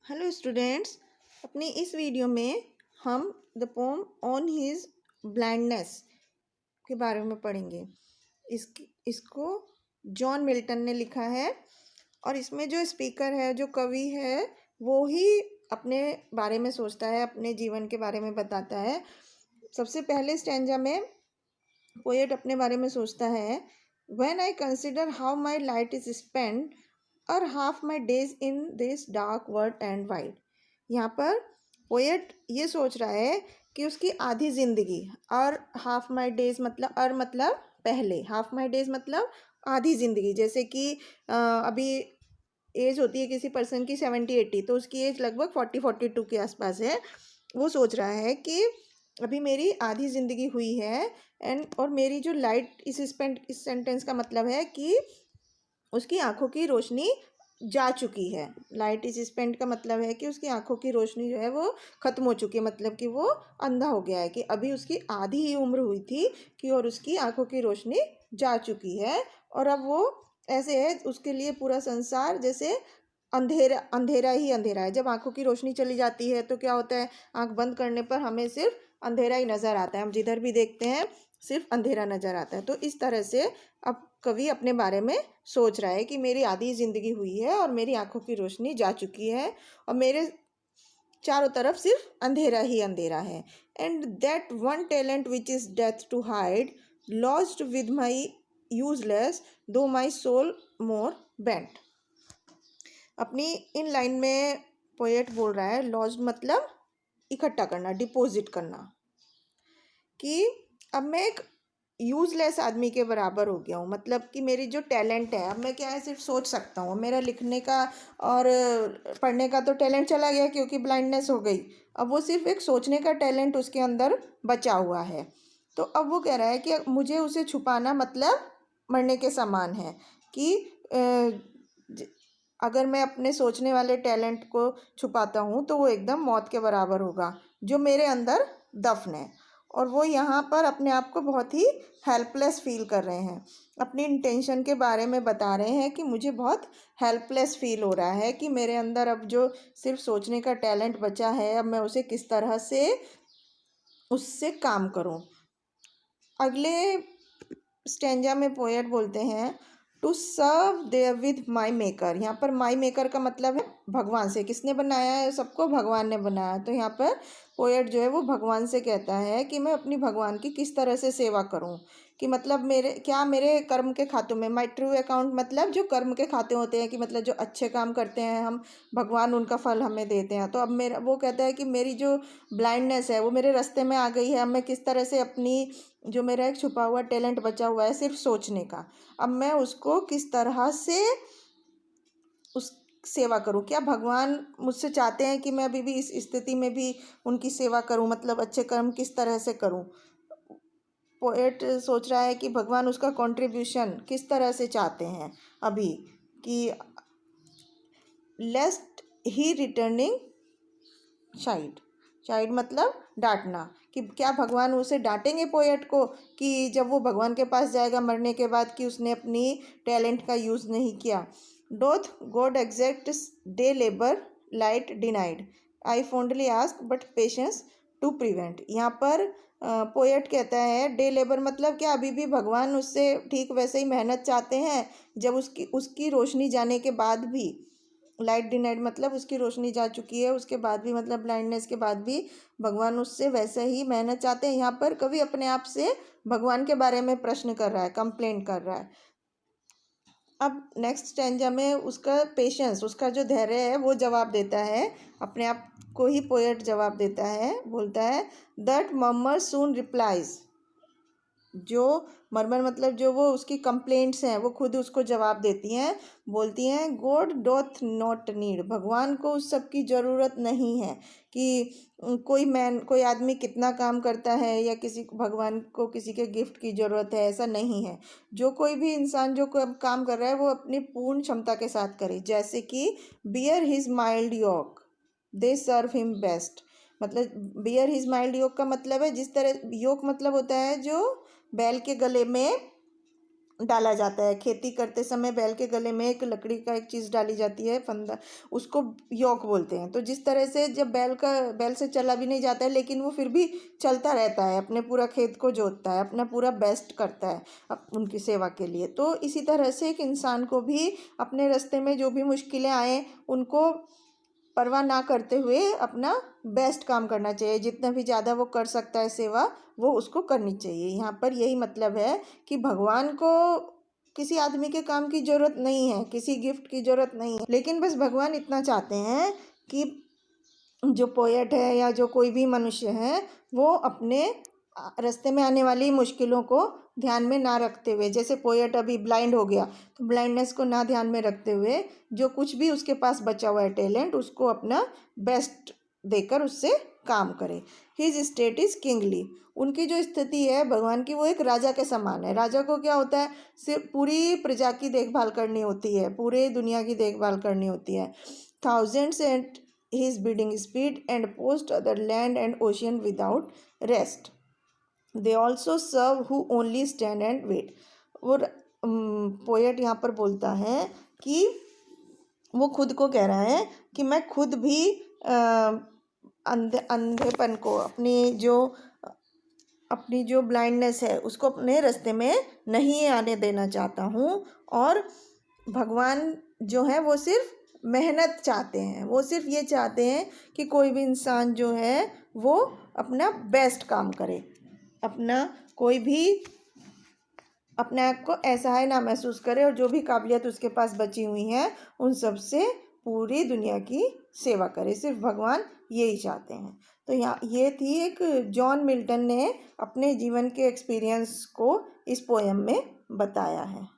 Hello students, अपनी इस video में हम the pome on his blindness के बारे में पढ़ेंगे। इसको जॉन मिल्टन ने लिखा है और इसमें जो स्पीकर है, जो कवि है, वो ही अपने बारे में सोचता है, अपने जीवन के बारे में बताता है। सबसे पहले स्टैंजा में पोएट अपने बारे में सोचता है, when I consider how my light is spend और half my days in this dark world and wide. यहाँ पर पोएट ये सोच रहा है कि उसकी आधी ज़िंदगी, और हाफ माई डेज मतलब पहले, हाफ माई डेज मतलब आधी ज़िंदगी। जैसे कि अभी एज होती है किसी पर्सन की 70-80, तो उसकी एज लगभग 40-42 के आसपास है। वो सोच रहा है कि अभी मेरी आधी ज़िंदगी हुई है और मेरी जो लाइट इस सेंटेंस का मतलब है कि उसकी आंखों की रोशनी जा चुकी है। लाइट इज स्पेंट का मतलब है कि उसकी आंखों की रोशनी जो है वो ख़त्म हो चुकी है, मतलब कि वो अंधा हो गया है, कि अभी उसकी आधी ही उम्र हुई थी कि और उसकी आंखों की रोशनी जा चुकी है और अब वो ऐसे है, उसके लिए पूरा संसार जैसे अंधेरा अंधेरा ही अंधेरा है। जब आंखों की रोशनी चली जाती है तो क्या होता है, आंख बंद करने पर हमें सिर्फ अंधेरा ही नज़र आता है, हम जिधर भी देखते हैं सिर्फ अंधेरा नज़र आता है। तो इस तरह से अब कवि अपने बारे में सोच रहा है कि मेरी आधी ज़िंदगी हुई है और मेरी आंखों की रोशनी जा चुकी है और मेरे चारों तरफ सिर्फ अंधेरा ही अंधेरा है। And that one talent which is death to hide lost with my useless though my soul more bent. अपनी इन लाइन में पोएट बोल रहा है, लॉस्ट मतलब इकट्ठा करना, डिपॉजिट करना, कि अब मैं एक यूज़लेस आदमी के बराबर हो गया हूँ। मतलब कि मेरी जो टैलेंट है, अब मैं क्या है, सिर्फ सोच सकता हूँ। मेरा लिखने का और पढ़ने का तो टैलेंट चला गया क्योंकि ब्लाइंडनेस हो गई। अब वो सिर्फ एक सोचने का टैलेंट उसके अंदर बचा हुआ है। तो अब वो कह रहा है कि मुझे उसे छुपाना मतलब मरने के समान है, कि अगर मैं अपने सोचने वाले टैलेंट को छुपाता हूँ तो वो एकदम मौत के बराबर होगा जो मेरे अंदर दफन है। और वो यहाँ पर अपने आप को बहुत ही हेल्पलेस फील कर रहे हैं, अपनी इंटेंशन के बारे में बता रहे हैं कि मुझे बहुत हेल्पलेस फील हो रहा है कि मेरे अंदर अब जो सिर्फ सोचने का टैलेंट बचा है, अब मैं उसे किस तरह से उससे काम करूं। अगले स्टेंजा में पोएट बोलते हैं, to serve therewith my maker. यहाँ पर माई मेकर का मतलब है भगवान से। किसने बनाया है सबको? भगवान ने बनाया। तो यहाँ पर पोएट जो है वो भगवान से कहता है कि मैं अपनी भगवान की किस तरह से सेवा करूँ, कि मतलब मेरे कर्म के खातों में, माई ट्रू अकाउंट मतलब जो कर्म के खाते होते हैं, कि मतलब जो अच्छे काम करते हैं हम, भगवान उनका फल हमें देते हैं। तो अब मेरा वो कहता है कि मेरी जो ब्लाइंडनेस है वो मेरे रास्ते में आ गई है। अब मैं किस तरह से अपनी जो मेरा एक छुपा हुआ टैलेंट बचा हुआ है सिर्फ सोचने का, अब मैं उसको किस तरह से उस सेवा करूं। क्या भगवान मुझसे चाहते हैं कि मैं अभी भी इस स्थिति में भी उनकी सेवा करूं, मतलब अच्छे कर्म किस तरह से करूं। पोएट सोच रहा है कि भगवान उसका कंट्रीब्यूशन किस तरह से चाहते हैं अभी, कि लेस्ट ही रिटर्निंग चाइल्ड। चाइल्ड मतलब डांटना, कि क्या भगवान उसे डांटेंगे पोएट को कि जब वो भगवान के पास जाएगा मरने के बाद, कि उसने अपनी टैलेंट का यूज़ नहीं किया। Doth God exact day labour light denied I fondly ask but patience to prevent. यहाँ पर पोएट कहता है डे लेबर मतलब क्या, अभी भी भगवान उससे ठीक वैसे ही मेहनत चाहते हैं जब उसकी उसकी रोशनी जाने के बाद भी। लाइट डिनाइड मतलब उसकी रोशनी जा चुकी है, उसके बाद भी, मतलब ब्लाइंडनेस के बाद भी भगवान उससे वैसे ही मेहनत चाहते हैं। यहाँ पर कवि अपने आप से भगवान के बारे में प्रश्न कर रहा है, कंप्लेंट कर रहा है। अब नेक्स्ट स्टैंजा में उसका पेशेंस, उसका जो धैर्य है वो जवाब देता है, अपने आप को ही पोएट जवाब देता है, बोलता है दैट मर्मर सून रिप्लाइज। जो मरमर मतलब जो वो उसकी कंप्लेंट्स हैं वो खुद उसको जवाब देती हैं, बोलती हैं गॉड डोथ नॉट नीड। भगवान को उस सब की ज़रूरत नहीं है कि कोई आदमी कितना काम करता है या भगवान को किसी के गिफ्ट की ज़रूरत है, ऐसा नहीं है। जो कोई भी इंसान जो कोई काम कर रहा है वो अपनी पूर्ण क्षमता के साथ करे। जैसे कि बियर हिज माइल्ड योक दे सर्व हिम बेस्ट। मतलब बियर हिज माइल्ड योक का मतलब है, जिस तरह योक मतलब होता है जो बैल के गले में डाला जाता है। खेती करते समय बैल के गले में एक लकड़ी का एक चीज़ डाली जाती है, फंदा, उसको योक बोलते हैं। तो जिस तरह से जब बैल से चला भी नहीं जाता है, लेकिन वो फिर भी चलता रहता है, अपने पूरा खेत को जोतता है, अपना पूरा बेस्ट करता है उनकी सेवा के लिए। तो इसी तरह से एक इंसान को भी अपने रास्ते में जो भी मुश्किलें आए उनको परवाह ना करते हुए अपना बेस्ट काम करना चाहिए। जितना भी ज़्यादा वो कर सकता है सेवा, वो उसको करनी चाहिए। यहाँ पर यही मतलब है कि भगवान को किसी आदमी के काम की ज़रूरत नहीं है, किसी गिफ्ट की ज़रूरत नहीं है, लेकिन बस भगवान इतना चाहते हैं कि जो पोएट है या जो कोई भी मनुष्य है, वो अपने रास्ते में आने वाली मुश्किलों को ध्यान में ना रखते हुए, जैसे पोएट अभी ब्लाइंड हो गया तो ब्लाइंडनेस को ना ध्यान में रखते हुए जो कुछ भी उसके पास बचा हुआ है टैलेंट, उसको अपना बेस्ट देकर उससे काम करे। हिज स्टेट इज़ किंगली, उनकी जो स्थिति है भगवान की, वो एक राजा के समान है। राजा को क्या होता है, सिर्फ पूरी प्रजा की देखभाल करनी होती है, पूरे दुनिया की देखभाल करनी होती है। Thousands at his bidding speed and post other land and ocean without rest. They also serve who only stand and wait. और पोएट यहाँ पर बोलता है कि वो खुद को कह रहा है कि मैं खुद भी अंधेपन को, अपनी जो ब्लाइंडनेस है उसको अपने रास्ते में नहीं आने देना चाहता हूँ। और भगवान जो है वो सिर्फ मेहनत चाहते हैं, वो सिर्फ ये चाहते हैं कि कोई भी इंसान जो है वो अपना बेस्ट काम करे, कोई भी अपने आप को असहाय ना महसूस करे, और जो भी काबिलियत उसके पास बची हुई हैं उन सब से पूरी दुनिया की सेवा करे। सिर्फ भगवान यही चाहते हैं। तो ये थी एक जॉन मिल्टन ने अपने जीवन के एक्सपीरियंस को इस पोएम में बताया है।